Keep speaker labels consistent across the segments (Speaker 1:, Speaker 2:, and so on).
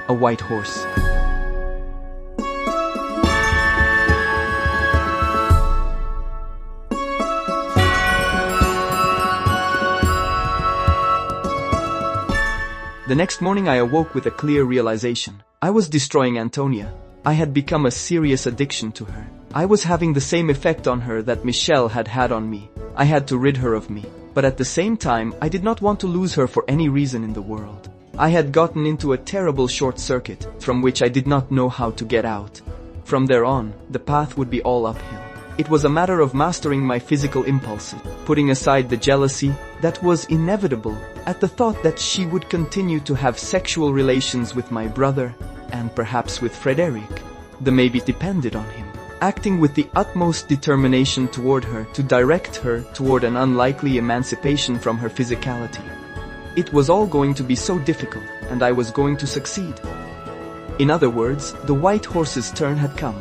Speaker 1: a white horse. The next morning I awoke with a clear realization. I was destroying Antonia. I had become a serious addiction to her. I was having the same effect on her that Michelle had had on me. I had to rid her of me. But at the same time, I did not want to lose her for any reason in the world. I had gotten into a terrible short circuit, from which I did not know how to get out. From there on, the path would be all uphill. It was a matter of mastering my physical impulses, putting aside the jealousy that was inevitable at the thought that she would continue to have sexual relations with my brother, and perhaps with Frederick. The maybe depended on him. Acting with the utmost determination toward her to direct her toward an unlikely emancipation from her physicality. It was all going to be so difficult, and I was going to succeed. In other words, the white horse's turn had come.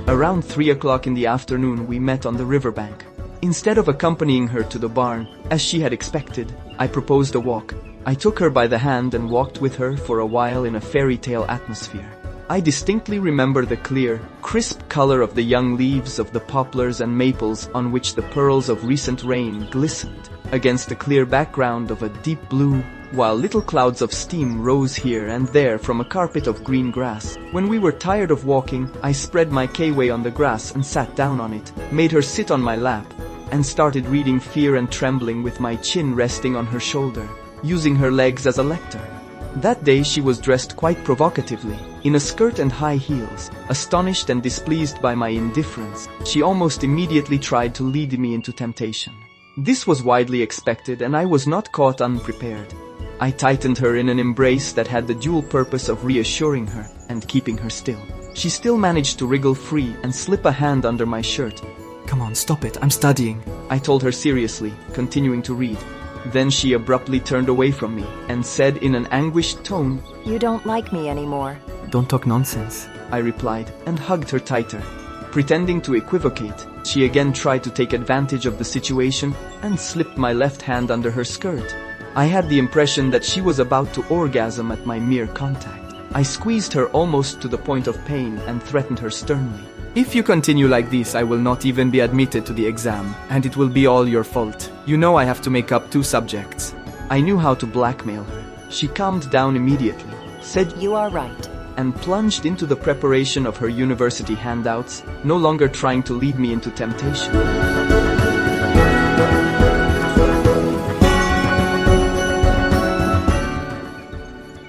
Speaker 1: Around 3 o'clock in the afternoon we met on the riverbank. Instead of accompanying her to the barn, as she had expected, I proposed a walk. I took her by the hand and walked with her for a while in a fairy tale atmosphere. I distinctly remember the clear, crisp color of the young leaves of the poplars and maples on which the pearls of recent rain glistened against a clear background of a deep blue, while little clouds of steam rose here and there from a carpet of green grass. When we were tired of walking, I spread my K-way on the grass and sat down on it, made her sit on my lap, and started reading Fear and Trembling with my chin resting on her shoulder, using her legs as a lector. That day she was dressed quite provocatively, in a skirt and high heels. Astonished and displeased by my indifference, she almost immediately tried to lead me into temptation. This was widely expected, and I was not caught unprepared. I tightened her in an embrace that had the dual purpose of reassuring her and keeping her still. She still managed to wriggle free and slip a hand under my shirt.
Speaker 2: "Come on, stop it, I'm studying,"
Speaker 1: I told her seriously, continuing to read. Then she abruptly turned away from me and said in an anguished tone,
Speaker 3: "You don't like me anymore."
Speaker 2: "Don't talk nonsense,"
Speaker 1: I replied, and hugged her tighter. Pretending to equivocate, she again tried to take advantage of the situation and slipped my left hand under her skirt. I had the impression that she was about to orgasm at my mere contact. I squeezed her almost to the point of pain and threatened her sternly.
Speaker 2: "If you continue like this, I will not even be admitted to the exam, and it will be all your fault. You know I have to make up 2 subjects.
Speaker 1: I knew how to blackmail her. She calmed down immediately, said,
Speaker 3: "You are right,"
Speaker 1: and plunged into the preparation of her university handouts, no longer trying to lead me into temptation.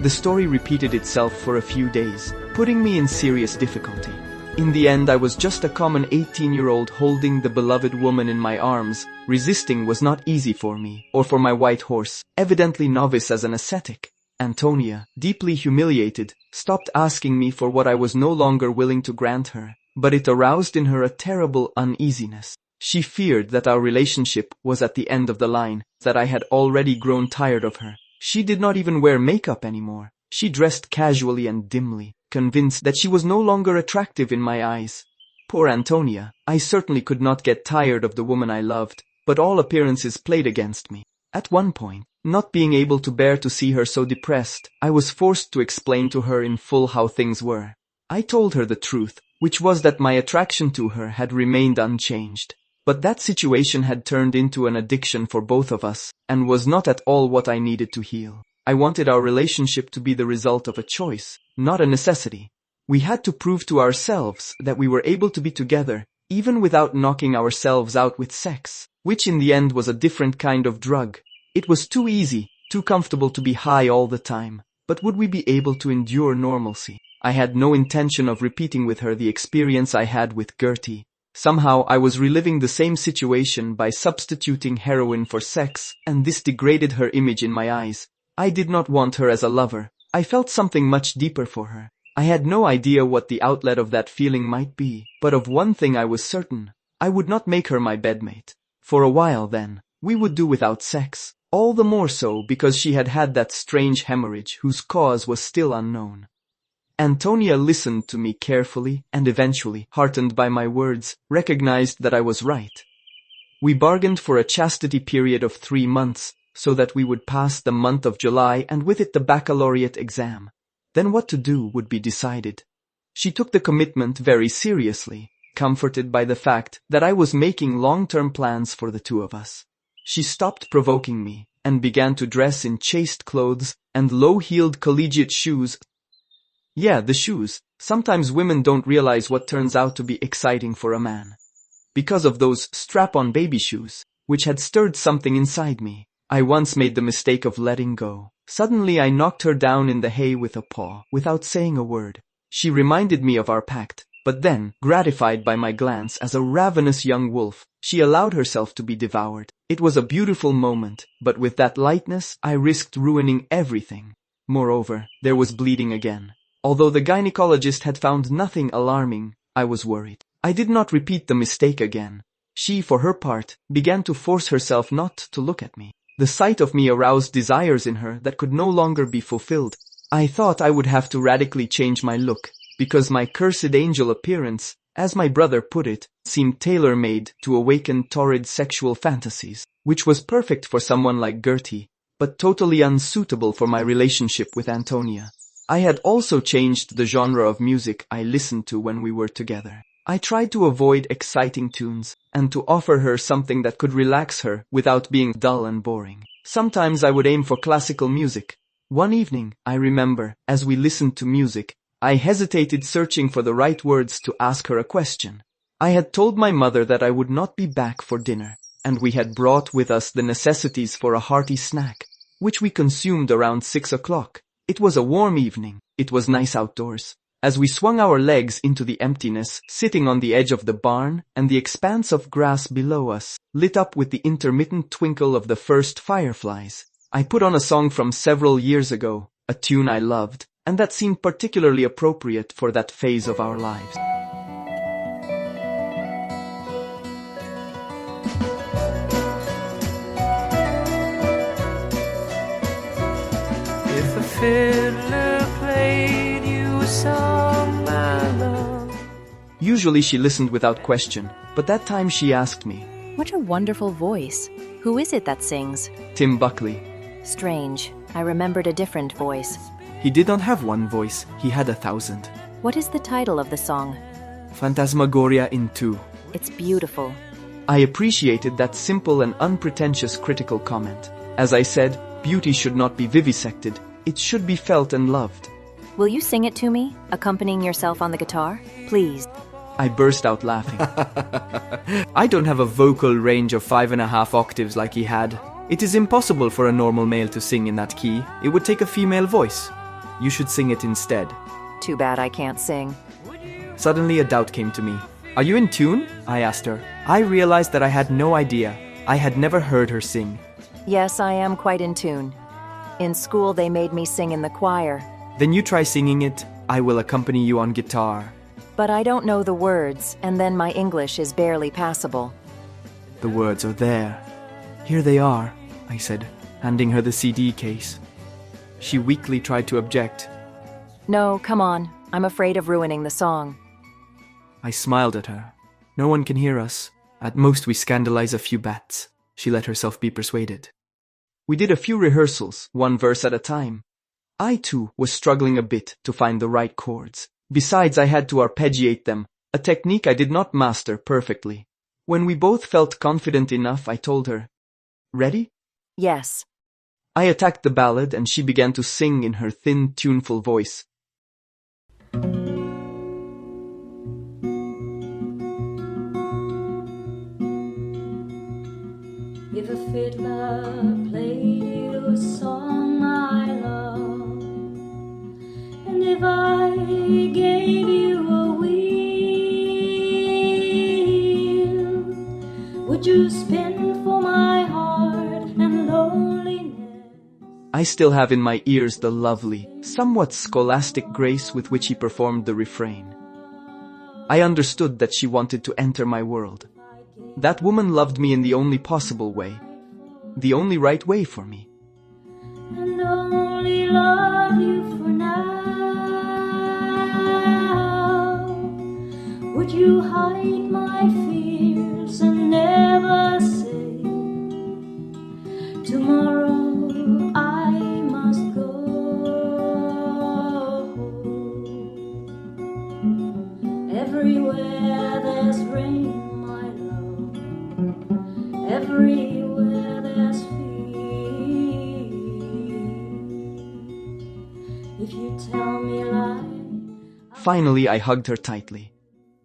Speaker 1: The story repeated itself for a few days, putting me in serious difficulty. In the end, I was just a common 18-year-old holding the beloved woman in my arms. Resisting was not easy for me, or for my white horse, evidently novice as an ascetic. Antonia, deeply humiliated, stopped asking me for what I was no longer willing to grant her, but it aroused in her a terrible uneasiness. She feared that our relationship was at the end of the line, that I had already grown tired of her. She did not even wear makeup anymore. She dressed casually and dimly, convinced that she was no longer attractive in my eyes. Poor Antonia. I certainly could not get tired of the woman I loved, but all appearances played against me. At one point, not being able to bear to see her so depressed, I was forced to explain to her in full how things were. I told her the truth, which was that my attraction to her had remained unchanged. But that situation had turned into an addiction for both of us, and was not at all what I needed to heal. I wanted our relationship to be the result of a choice, not a necessity. We had to prove to ourselves that we were able to be together, even without knocking ourselves out with sex, which in the end was a different kind of drug. It was too easy, too comfortable to be high all the time. But would we be able to endure normalcy? I had no intention of repeating with her the experience I had with Gertie. Somehow I was reliving the same situation by substituting heroin for sex, and this degraded her image in my eyes. I did not want her as a lover. I felt something much deeper for her. I had no idea what the outlet of that feeling might be, but of one thing I was certain. I would not make her my bedmate. For a while then, we would do without sex, all the more so because she had had that strange hemorrhage whose cause was still unknown. Antonia listened to me carefully and eventually, heartened by my words, recognized that I was right. We bargained for a chastity period of 3 months, so that we would pass the month of July and with it the baccalaureate exam. Then what to do would be decided. She took the commitment very seriously, comforted by the fact that I was making long-term plans for the two of us. She stopped provoking me and began to dress in chaste clothes and low-heeled collegiate shoes. Yeah, the shoes. Sometimes women don't realize what turns out to be exciting for a man. Because of those strap-on baby shoes, which had stirred something inside me, I once made the mistake of letting go. Suddenly I knocked her down in the hay with a paw, without saying a word. She reminded me of our pact, but then, gratified by my glance as a ravenous young wolf, she allowed herself to be devoured. It was a beautiful moment, but with that lightness, I risked ruining everything. Moreover, there was bleeding again. Although the gynecologist had found nothing alarming, I was worried. I did not repeat the mistake again. She, for her part, began to force herself not to look at me. The sight of me aroused desires in her that could no longer be fulfilled. I thought I would have to radically change my look, because my cursed angel appearance, as my brother put it, seemed tailor-made to awaken torrid sexual fantasies, which was perfect for someone like Gertie, but totally unsuitable for my relationship with Antonia. I had also changed the genre of music I listened to when we were together. I tried to avoid exciting tunes, and to offer her something that could relax her without being dull and boring. Sometimes I would aim for classical music. One evening, I remember, as we listened to music, I hesitated searching for the right words to ask her a question. I had told my mother that I would not be back for dinner, and we had brought with us the necessities for a hearty snack, which we consumed around 6 o'clock. It was a warm evening. It was nice outdoors. As we swung our legs into the emptiness, sitting on the edge of the barn, and the expanse of grass below us, lit up with the intermittent twinkle of the first fireflies, I put on a song from several years ago, a tune I loved, and that seemed particularly appropriate for that phase of our lives.
Speaker 4: If a fiddler played you a song, my love.
Speaker 1: Usually she listened without question, but that time she asked me.
Speaker 3: What a wonderful voice. Who is it that sings?
Speaker 1: Tim Buckley.
Speaker 3: Strange. I remembered a different voice.
Speaker 2: He did not have one voice, he had 1,000.
Speaker 3: What is the title of the song?
Speaker 2: Phantasmagoria in 2.
Speaker 3: It's beautiful.
Speaker 1: I appreciated that simple and unpretentious critical comment. As I said, beauty should not be vivisected, it should be felt and loved.
Speaker 3: Will you sing it to me, accompanying yourself on the guitar? Please.
Speaker 1: I burst out laughing.
Speaker 2: I don't have a vocal range of 5.5 octaves like he had. It is impossible for a normal male to sing in that key. It would take a female voice. You should sing it instead.
Speaker 3: Too bad I can't sing.
Speaker 2: Suddenly a doubt came to me. Are you in tune? I asked her. I realized that I had no idea. I had never heard her sing.
Speaker 3: Yes, I am quite in tune. In school they made me sing in the choir.
Speaker 2: Then you try singing it. I will accompany you on guitar.
Speaker 3: But I don't know the words, and then my English is barely passable.
Speaker 2: The words are there. Here they are, I said, handing her the CD case. She weakly tried to object.
Speaker 3: No, come on. I'm afraid of ruining the song.
Speaker 2: I smiled at her. No one can hear us. At most we scandalize a few bats. She let herself be persuaded.
Speaker 1: We did a few rehearsals, one verse at a time. I too was struggling a bit to find the right chords. Besides, I had to arpeggiate them, a technique I did not master perfectly. When we both felt confident enough, I told her, "Ready?"
Speaker 3: Yes.
Speaker 1: I attacked the ballad and she began to sing in her thin, tuneful voice.
Speaker 5: If a fiddler played you a song I love, and if I gave you a wheel, would you spin for my heart and loneliness?
Speaker 1: I still have in my ears the lovely, somewhat scholastic grace with which he performed the refrain. I understood that she wanted to enter my world. That woman loved me in the only possible way, the only right way for me.
Speaker 5: And only love you for now. Did you hide my fears and never say, tomorrow I must go home? Everywhere there's rain, my love. Everywhere there's fear. If you tell me lies.
Speaker 1: Finally, I hugged her tightly.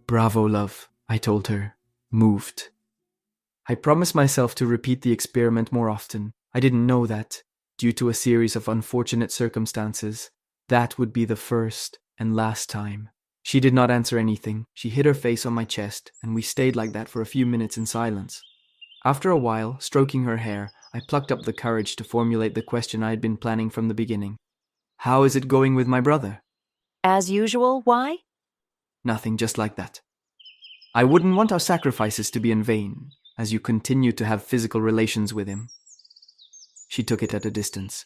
Speaker 2: Bravo, love, I told her, moved. I promised myself to repeat the experiment more often. I didn't know that, due to a series of unfortunate circumstances, that would be the first and last time. She did not answer anything. She hid her face on my chest, and we stayed like that for a few minutes in silence. After a while, stroking her hair, I plucked up the courage to formulate the question I had been planning from the beginning. How is it going with my brother?
Speaker 3: As usual, why?
Speaker 2: Nothing, just like that. I wouldn't want our sacrifices to be in vain, as you continue to have physical relations with him. She took it at a distance.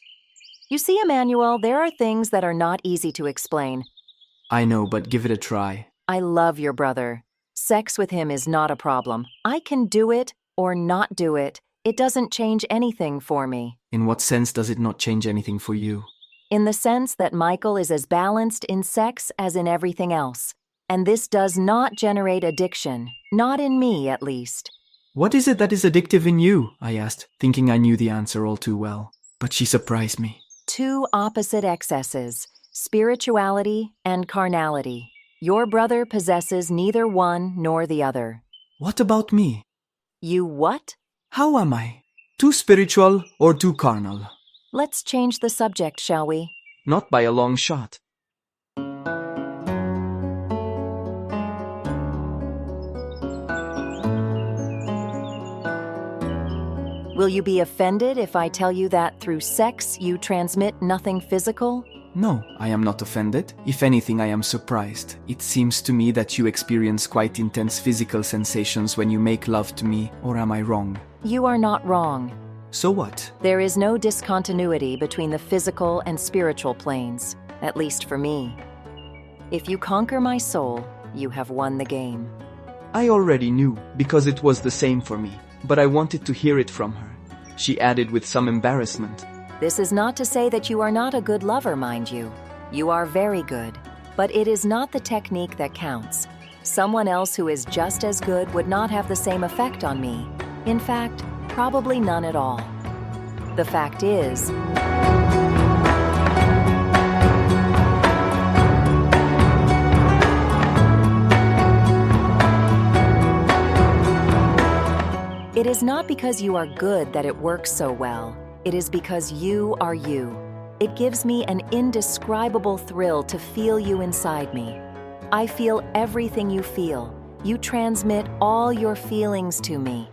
Speaker 3: You see, Emmanuel, there are things that are not easy to explain.
Speaker 2: I know, but give it a try.
Speaker 3: I love your brother. Sex with him is not a problem. I can do it or not do it. It doesn't change anything for me.
Speaker 2: In what sense does it not change anything for you?
Speaker 3: In the sense that Michael is as balanced in sex as in everything else. And this does not generate addiction. Not in me, at least.
Speaker 2: What is it that is addictive in you? I asked, thinking I knew the answer all too well. But she surprised me.
Speaker 3: Two opposite excesses, spirituality and carnality. Your brother possesses neither one nor the other.
Speaker 2: What about me?
Speaker 3: You what?
Speaker 2: How am I? Too spiritual or too carnal?
Speaker 3: Let's change the subject, shall we?
Speaker 1: Not by a long shot.
Speaker 3: Will you be offended if I tell you that through sex you transmit nothing physical?
Speaker 2: No, I am not offended. If anything, I am surprised. It seems to me that you experience quite intense physical sensations when you make love to me, or am I wrong?
Speaker 3: You are not wrong.
Speaker 2: So what?
Speaker 3: There is no discontinuity between the physical and spiritual planes, at least for me. If you conquer my soul, you have won the game.
Speaker 1: I already knew, because it was the same for me, but I wanted to hear it from her. She added with some embarrassment.
Speaker 3: This is not to say that you are not a good lover, mind you. You are very good, but it is not the technique that counts. Someone else who is just as good would not have the same effect on me. In fact, probably none at all. The fact is, it is not because you are good that it works so well. It is because you are you. It gives me an indescribable thrill to feel you inside me. I feel everything you feel. You transmit all your feelings to me.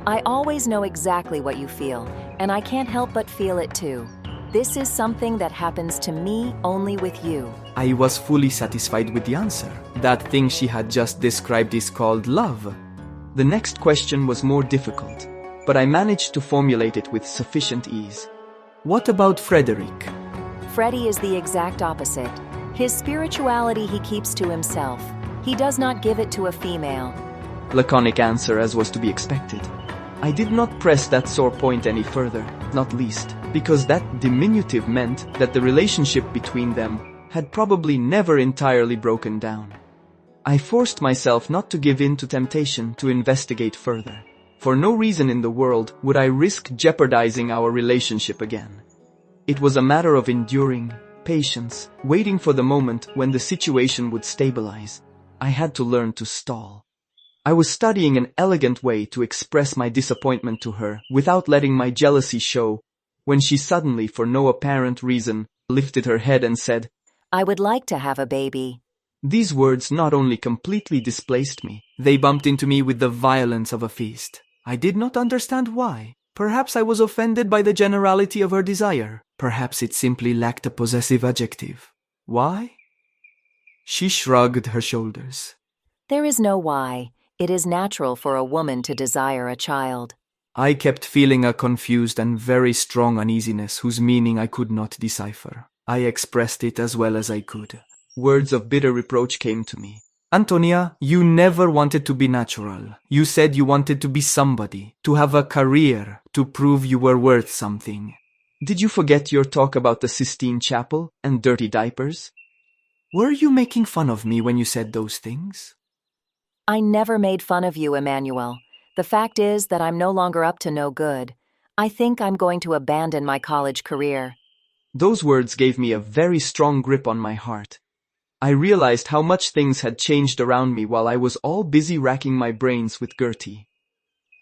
Speaker 3: I always know exactly what you feel, and I can't help but feel it too. This is something that happens to me only with you.
Speaker 2: I was fully satisfied with the answer. That thing she had just described is called love.
Speaker 1: The next question was more difficult, but I managed to formulate it with sufficient ease.
Speaker 2: What about Frederick?
Speaker 3: Freddie is the exact opposite. His spirituality he keeps to himself. He does not give it to a female.
Speaker 1: Laconic answer, as was to be expected. I did not press that sore point any further, not least because that diminutive meant that the relationship between them had probably never entirely broken down. I forced myself not to give in to temptation to investigate further. For no reason in the world would I risk jeopardizing our relationship again. It was a matter of enduring, patience, waiting for the moment when the situation would stabilize. I had to learn to stall. I was studying an elegant way to express my disappointment to her without letting my jealousy show, when she suddenly, for no apparent reason, lifted her head and said,
Speaker 3: I would like to have a baby.
Speaker 1: These words not only completely displaced me,
Speaker 2: They bumped into me with the violence of a feast. I did not understand why. Perhaps I was offended by the generality of her desire. Perhaps it simply lacked a possessive adjective. Why? She shrugged her shoulders.
Speaker 3: There is no why. It is natural for a woman to desire a child.
Speaker 2: I kept feeling a confused and very strong uneasiness whose meaning I could not decipher. I expressed it as well as I could.
Speaker 1: Words of bitter reproach came to me.
Speaker 2: Antonia, you never wanted to be natural. You said you wanted to be somebody, to have a career, to prove you were worth something.
Speaker 1: Did you forget your talk about the Sistine Chapel and dirty diapers?
Speaker 2: Were you making fun of me when you said those things?
Speaker 3: I never made fun of you, Emmanuel. The fact is that I'm no longer up to no good. I think I'm going to abandon my college career.
Speaker 1: Those words gave me a very strong grip on my heart. I realized how much things had changed around me while I was all busy racking my brains with Gertie.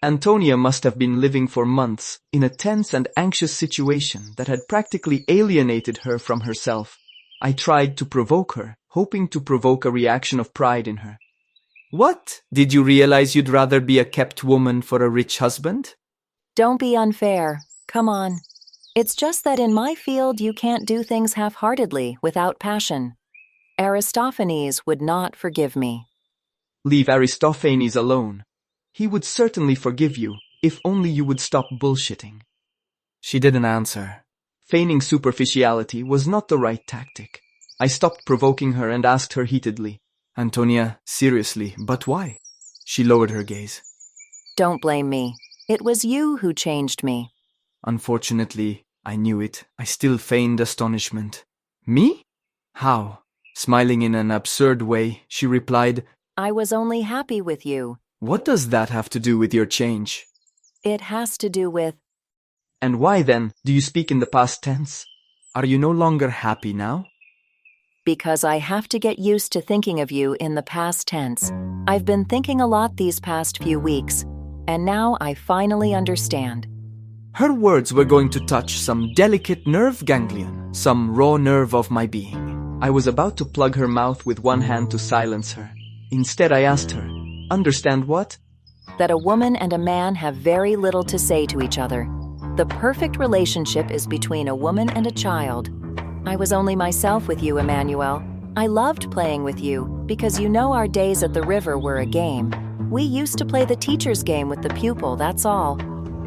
Speaker 1: Antonia must have been living for months in a tense and anxious situation that had practically alienated her from herself. I tried to provoke her, hoping to provoke a reaction of pride in her.
Speaker 2: What? Did you realize you'd rather be a kept woman for a rich husband?
Speaker 3: Don't be unfair. Come on. It's just that in my field you can't do things half-heartedly without passion. Aristophanes would not forgive me.
Speaker 1: Leave Aristophanes alone. He would certainly forgive you, if only you would stop bullshitting.
Speaker 2: She didn't answer.
Speaker 1: Feigning superficiality was not the right tactic. I stopped provoking her and asked her heatedly,
Speaker 2: Antonia, seriously, but why? She lowered her gaze.
Speaker 3: Don't blame me. It was you who changed me.
Speaker 2: Unfortunately, I knew it. I still feigned astonishment. Me? How? Smiling in an absurd way, she replied,
Speaker 3: I was only happy with you.
Speaker 2: What does that have to do with your change?
Speaker 3: It has to do with...
Speaker 1: And why then do you speak in the past tense?
Speaker 2: Are you no longer happy now?
Speaker 3: Because I have to get used to thinking of you in the past tense. I've been thinking a lot these past few weeks, and now I finally understand.
Speaker 2: Her words were going to touch some delicate nerve ganglion, some raw nerve of my being.
Speaker 1: I was about to plug her mouth with one hand to silence her. Instead, I asked her, understand what?
Speaker 3: That a woman and a man have very little to say to each other. The perfect relationship is between a woman and a child. I was only myself with you, Emmanuel. I loved playing with you because you know our days at the river were a game. We used to play the teacher's game with the pupil, that's all.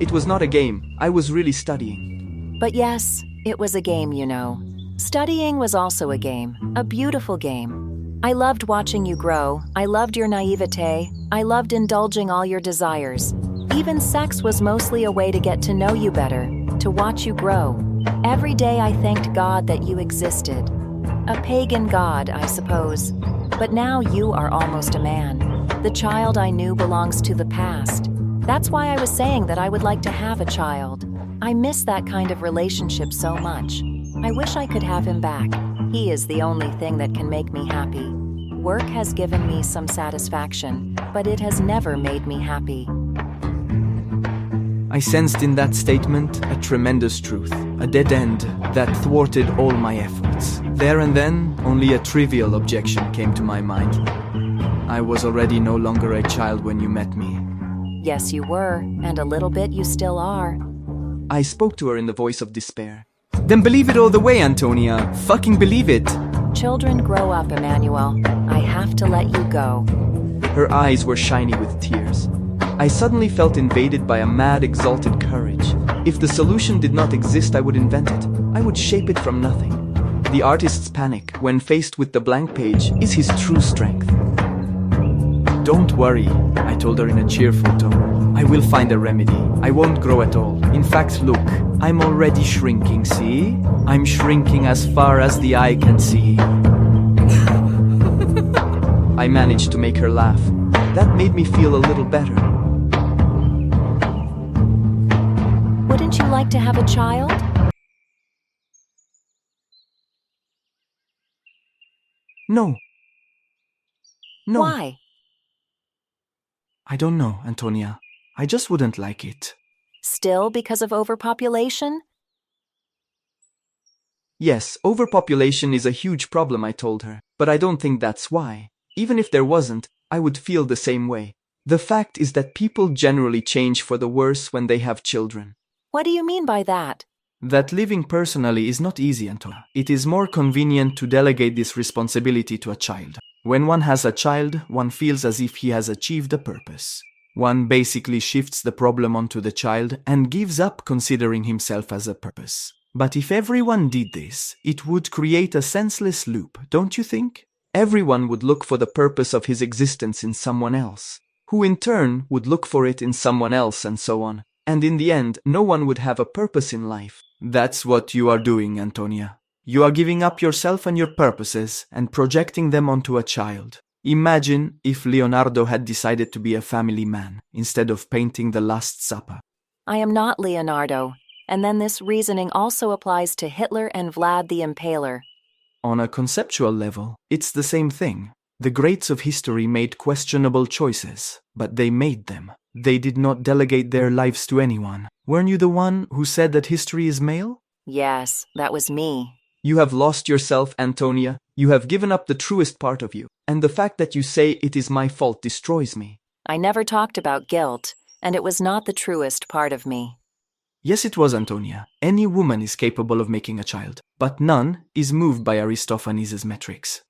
Speaker 1: It was not a game. I was really studying.
Speaker 3: But yes, it was a game, you know. Studying was also a game, a beautiful game. I loved watching you grow. I loved your naivete. I loved indulging all your desires. Even sex was mostly a way to get to know you better, to watch you grow. Every day I thanked God that you existed. A pagan god, I suppose. But now you are almost a man. The child I knew belongs to the past. That's why I was saying that I would like to have a child. I miss that kind of relationship so much. I wish I could have him back. He is the only thing that can make me happy. Work has given me some satisfaction, but it has never made me happy.
Speaker 2: I sensed in that statement a tremendous truth, a dead end that thwarted all my efforts. There and then, only a trivial objection came to my mind. I was already no longer a child when you met me.
Speaker 3: Yes, you were, and a little bit you still are.
Speaker 1: I spoke to her in the voice of despair.
Speaker 2: Then believe it all the way, Antonia. Fucking believe it.
Speaker 3: Children grow up, Emmanuel. I have to let you go.
Speaker 1: Her eyes were shiny with tears. I suddenly felt invaded by a mad, exalted courage. If the solution did not exist, I would invent it. I would shape it from nothing. The artist's panic, when faced with the blank page, is his true strength.
Speaker 2: Don't worry, I told her in a cheerful tone. I will find a remedy. I won't grow at all. In fact, look, I'm already shrinking, see? I'm shrinking as far as the eye can see.
Speaker 1: I managed to make her laugh. That made me feel a little better.
Speaker 3: Wouldn't you like to have a child?
Speaker 1: No. No.
Speaker 3: Why?
Speaker 2: I don't know, Antonia. I just wouldn't like it.
Speaker 3: Still because of overpopulation?
Speaker 1: Yes, overpopulation is a huge problem, I told her. But I don't think that's why. Even if there wasn't, I would feel the same way. The fact is that people generally change for the worse when they have children.
Speaker 3: What do you mean by that?
Speaker 2: That living personally is not easy, Antonia. It is more convenient to delegate this responsibility to a child. When one has a child, one feels as if he has achieved a purpose. One basically shifts the problem onto the child and gives up considering himself as a purpose. But if everyone did this, it would create a senseless loop, don't you think?
Speaker 1: Everyone would look for the purpose of his existence in someone else, who in turn would look for it in someone else, and so on. And in the end, no one would have a purpose in life.
Speaker 2: That's what you are doing, Antonia. You are giving up yourself and your purposes and projecting them onto a child. Imagine if Leonardo had decided to be a family man instead of painting the Last Supper.
Speaker 3: I am not Leonardo, and then this reasoning also applies to Hitler and Vlad the Impaler.
Speaker 2: On a conceptual level, it's the same thing. The greats of history made questionable choices, but they made them. They did not delegate their lives to anyone. Weren't you the one who said that history is male?
Speaker 3: Yes, that was me.
Speaker 1: You have lost yourself, Antonia. You have given up the truest part of you, and the fact that you say it is my fault destroys me.
Speaker 3: I never talked about guilt, and it was not the truest part of me.
Speaker 2: Yes, it was, Antonia. Any woman is capable of making a child, but none is moved by Aristophanes' metrics.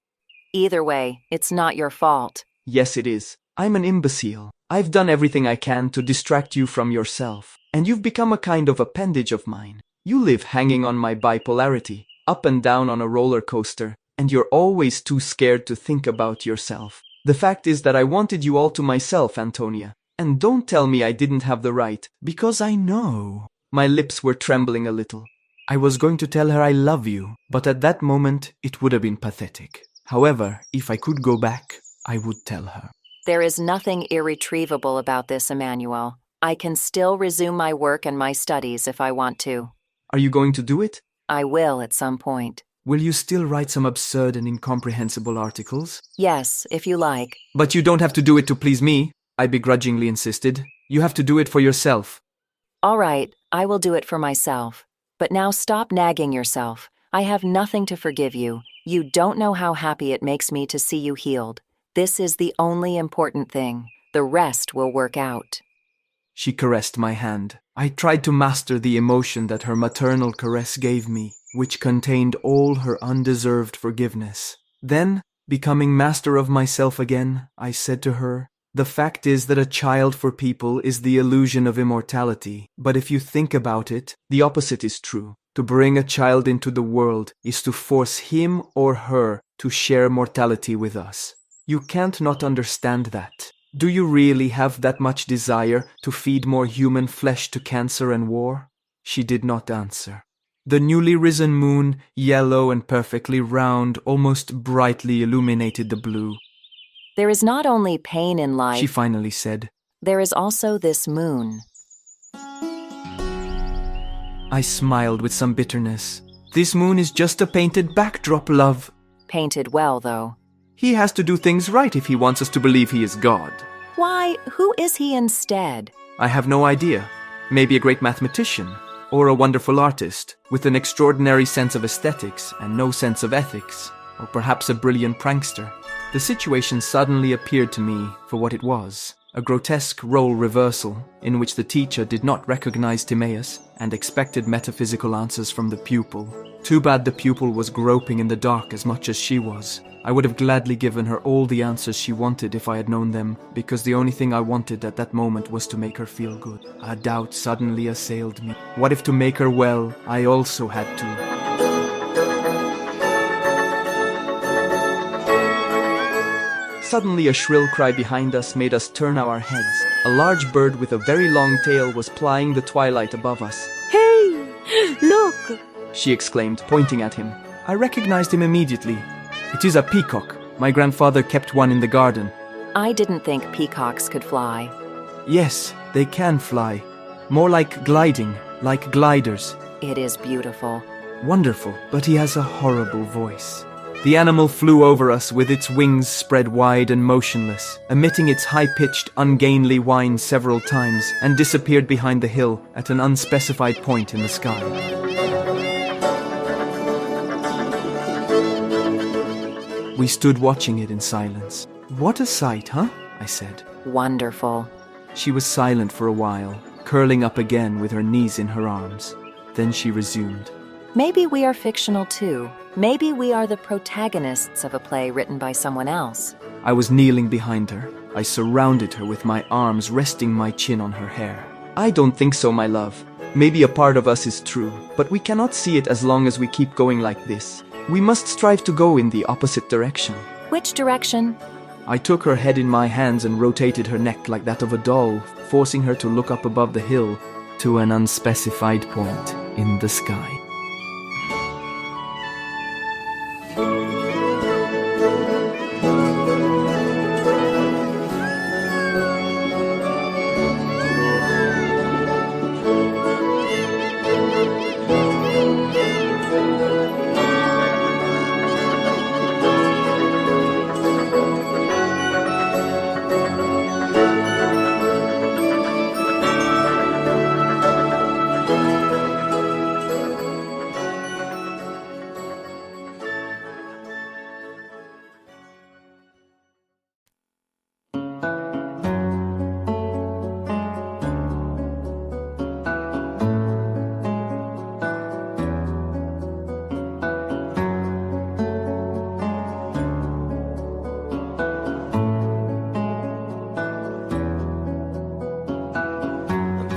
Speaker 3: Either way, it's not your fault.
Speaker 1: Yes, it is. I'm an imbecile. I've done everything I can to distract you from yourself, and you've become a kind of appendage of mine. You live hanging on my bipolarity, up and down on a roller coaster, and you're always too scared to think about yourself. The fact is that I wanted you all to myself, Antonia. And don't tell me I didn't have the right,
Speaker 2: because I know.
Speaker 1: My lips were trembling a little.
Speaker 2: I was going to tell her I love you, but at that moment it would have been pathetic. However, if I could go back, I would tell her.
Speaker 3: There is nothing irretrievable about this, Emmanuel. I can still resume my work and my studies if I want to.
Speaker 1: Are you going to do it?
Speaker 3: I will at some point.
Speaker 2: Will you still write some absurd and incomprehensible articles?
Speaker 3: Yes, if you like.
Speaker 2: But you don't have to do it to please me, I begrudgingly insisted. You have to do it for yourself.
Speaker 3: All right, I will do it for myself. But now stop nagging yourself. I have nothing to forgive you. You don't know how happy it makes me to see you healed. This is the only important thing. The rest will work out.
Speaker 2: She caressed my hand. I tried to master the emotion that her maternal caress gave me, which contained all her undeserved forgiveness. Then, becoming master of myself again, I said to her, "The fact is that a child for people is the illusion of immortality. But if you think about it,
Speaker 1: the opposite is true.
Speaker 2: To bring a child into the world is to force him or her to share mortality with us. You can't not understand that. Do you really have that much desire to feed more human flesh to cancer and war?" She did not answer. The newly risen moon, yellow and perfectly round, almost brightly illuminated the blue.
Speaker 3: There is not only pain in life,
Speaker 2: She finally said.
Speaker 3: There is also this moon.
Speaker 2: I smiled with some bitterness. This moon is just a painted backdrop, love.
Speaker 3: Painted well, though.
Speaker 2: He has to do things right if he wants us to believe he is God.
Speaker 3: Why, who is he instead?
Speaker 2: I have no idea. Maybe a great mathematician, or a wonderful artist, with an extraordinary sense of aesthetics and no sense of ethics, or perhaps a brilliant prankster. The situation suddenly appeared to me for what it was, a grotesque role reversal in which the teacher did not recognize Timaeus and expected metaphysical answers from the pupil. Too bad the pupil was groping in the dark as much as she was. I would have gladly given her all the answers she wanted if I had known them, because the only thing I wanted at that moment was to make her feel good. A doubt suddenly assailed me. What if to make her well, I also had to?
Speaker 1: Suddenly a shrill cry behind us made us turn our heads. A large bird with a very long tail was plying the twilight above us.
Speaker 5: Hey, look!
Speaker 1: She exclaimed, pointing at him.
Speaker 2: I recognized him immediately. It is a peacock. My grandfather kept one in the garden.
Speaker 3: I didn't think peacocks could fly.
Speaker 2: Yes, they can fly. More like gliding, like gliders.
Speaker 3: It is beautiful.
Speaker 2: Wonderful, but he has a horrible voice. The animal flew over us with its wings spread wide and motionless, emitting its high-pitched, ungainly whine several times, and disappeared behind the hill at an unspecified point in the sky. We stood watching it in silence. "What a sight, huh?" I said.
Speaker 3: Wonderful.
Speaker 2: She was silent for a while, curling up again with her knees in her arms. Then she resumed.
Speaker 3: Maybe we are fictional too. Maybe we are the protagonists of a play written by someone else.
Speaker 2: I was kneeling behind her. I surrounded her with my arms, resting my chin on her hair.
Speaker 1: I don't think so, my love. Maybe a part of us is true, but we cannot see it as long as we keep going like this. We must strive to go in the opposite direction.
Speaker 3: Which direction?
Speaker 2: I took her head in my hands and rotated her neck like that of a doll, forcing her to look up above the hill to an unspecified point in the sky.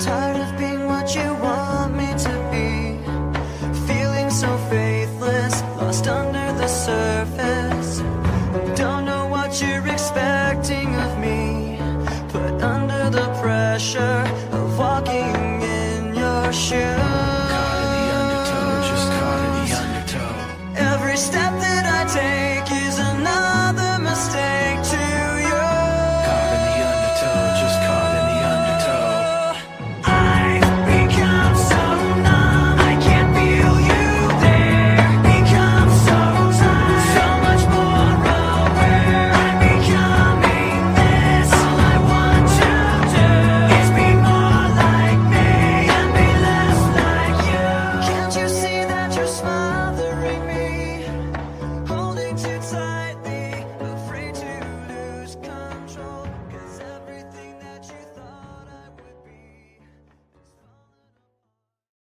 Speaker 4: Tired of being what you want me to be, feeling so faithless, lost under the surface. Don't know what you're expecting of me, put under the pressure.